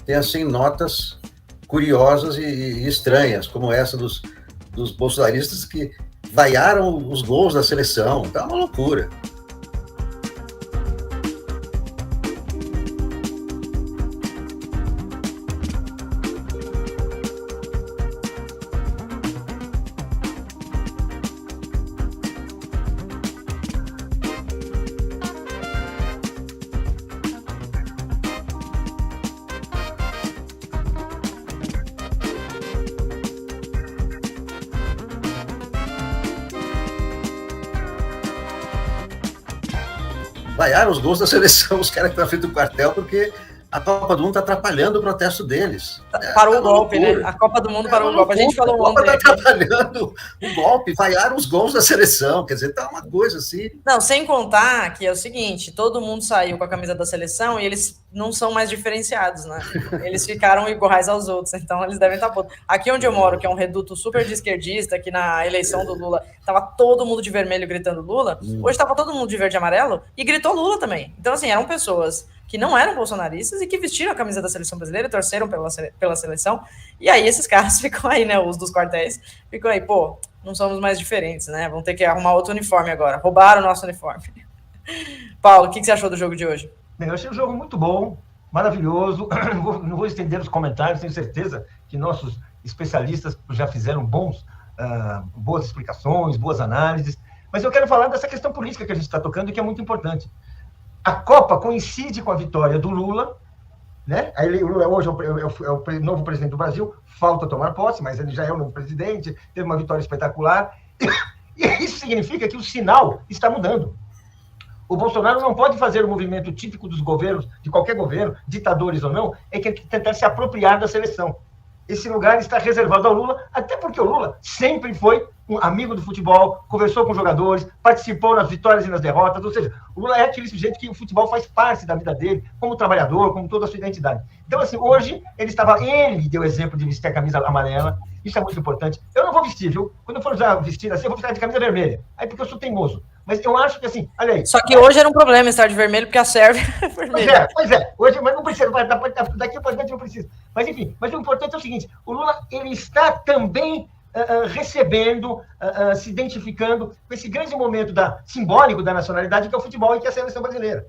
tem assim, notas curiosas e estranhas, como essa dos bolsonaristas que vaiaram os gols da seleção. Tá uma loucura. Vaiaram os gols da seleção, os caras que estão na frente do quartel, porque a Copa do Mundo está atrapalhando o protesto deles. Parou o golpe, né? A Copa do Mundo parou o golpe. A gente falou ontem. A Copa está atrapalhando o golpe, vaiaram os gols da seleção. Quer dizer, tá uma coisa assim. Não, sem contar que é o seguinte, todo mundo saiu com a camisa da seleção e eles não são mais diferenciados, né? Eles ficaram iguais aos outros, então eles devem estar putos. Aqui onde eu moro, que é um reduto super de esquerdista, que na eleição do Lula tava todo mundo de vermelho gritando Lula, hoje tava todo mundo de verde e amarelo e gritou Lula também. Então, assim, eram pessoas que não eram bolsonaristas e que vestiram a camisa da seleção brasileira e torceram pela seleção. E aí esses caras ficam aí, né, os dos quartéis, ficam aí, pô, não somos mais diferentes, né? Vamos ter que arrumar outro uniforme agora. Roubaram o nosso uniforme. Paulo, o que você achou do jogo de hoje? Eu achei o jogo muito bom, maravilhoso. Não vou estender os comentários, tenho certeza que nossos especialistas já fizeram boas explicações, boas análises. Mas eu quero falar dessa questão política que a gente está tocando e que é muito importante. A Copa coincide com a vitória do Lula, né? O Lula hoje é o novo presidente do Brasil, falta tomar posse, mas ele já é o novo presidente, teve uma vitória espetacular. E isso significa que o sinal está mudando. O Bolsonaro não pode fazer o movimento típico dos governos, de qualquer governo, ditadores ou não, é que tentar se apropriar da seleção. Esse lugar está reservado ao Lula, até porque o Lula sempre foi um amigo do futebol, conversou com jogadores, participou nas vitórias e nas derrotas, ou seja, o Lula é aquele sujeito que o futebol faz parte da vida dele, como trabalhador, como toda a sua identidade. Então, assim, hoje, ele deu exemplo de vestir a camisa amarela, isso é muito importante. Eu não vou vestir, viu? Quando eu for usar vestir assim, eu vou ficar de camisa vermelha, aí porque eu sou teimoso. Mas eu acho que, assim, olha aí... Só que hoje era um problema estar de vermelho, porque a Sérvia é vermelha. Pois é. Hoje, mas não precisa, daqui para frente não precisa. Mas, enfim, mas o importante é o seguinte, o Lula, ele está também recebendo, se identificando com esse grande momento simbólico da nacionalidade, que é o futebol e que é a seleção brasileira.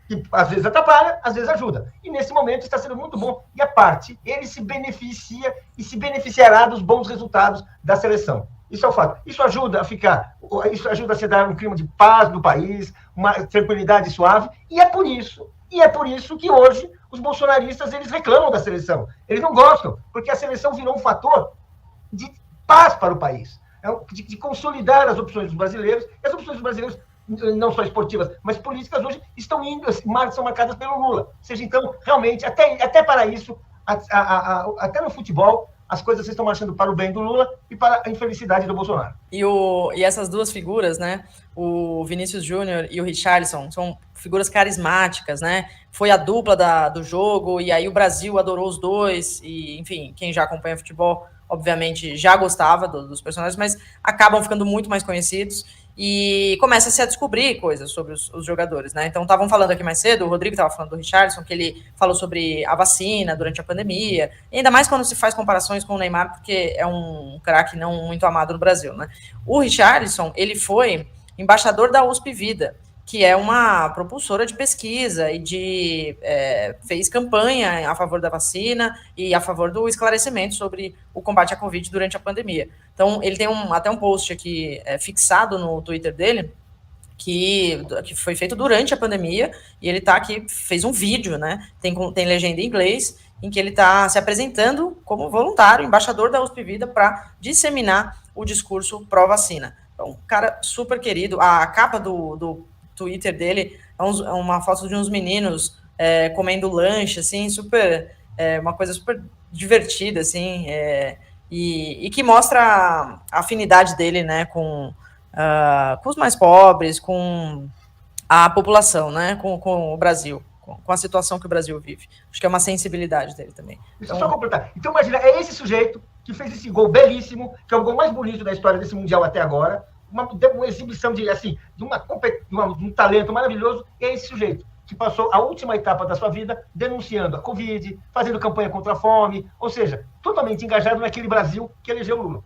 Que às vezes atrapalha, às vezes ajuda. E nesse momento está sendo muito bom. E a parte, ele se beneficia e se beneficiará dos bons resultados da seleção. Isso é o fato. Isso ajuda a se dar um clima de paz no país, uma tranquilidade suave, e é por isso que hoje os bolsonaristas, eles reclamam da seleção. Eles não gostam, porque a seleção virou um fator de paz para o país, de consolidar as opções dos brasileiros, e as opções dos brasileiros, não só esportivas, mas políticas, hoje estão indo, são marcadas pelo Lula. Ou seja, então, realmente, até para isso, até no futebol, as coisas estão marchando para o bem do Lula e para a infelicidade do Bolsonaro. E essas duas figuras, né, o Vinícius Júnior e o Richarlison, são figuras carismáticas, né? Foi a dupla do jogo, e aí o Brasil adorou os dois, e, enfim, quem já acompanha futebol, obviamente, já gostava dos personagens, mas acabam ficando muito mais conhecidos, e começa-se a descobrir coisas sobre os jogadores, né? Então, estavam falando aqui mais cedo, o Rodrigo estava falando do Richarlison, que ele falou sobre a vacina durante a pandemia, e ainda mais quando se faz comparações com o Neymar, porque é um craque não muito amado no Brasil, né? O Richarlison, ele foi embaixador da USP Vida, que é uma propulsora de pesquisa e fez campanha a favor da vacina e a favor do esclarecimento sobre o combate à Covid durante a pandemia. Então, ele tem até um post aqui fixado no Twitter dele, que foi feito durante a pandemia, e ele tá aqui, fez um vídeo, né? Tem legenda em inglês, em que ele está se apresentando como voluntário, embaixador da USP Vida, para disseminar o discurso pró-vacina. Então, um cara super querido. A capa do Twitter dele é uma foto de uns meninos comendo lanche, assim, uma coisa super divertida, assim, e que mostra a afinidade dele, né, com os mais pobres, com a população, né, com o Brasil, com a situação que o Brasil vive. Acho que é uma sensibilidade dele também. Deixa eu só completar. Então, imagina, é esse sujeito que fez esse gol belíssimo, que é o gol mais bonito da história desse Mundial até agora, uma exibição de um talento maravilhoso, e é esse sujeito. que passou a última etapa da sua vida denunciando a Covid, fazendo campanha contra a fome, ou seja, totalmente engajado naquele Brasil que elegeu Lula.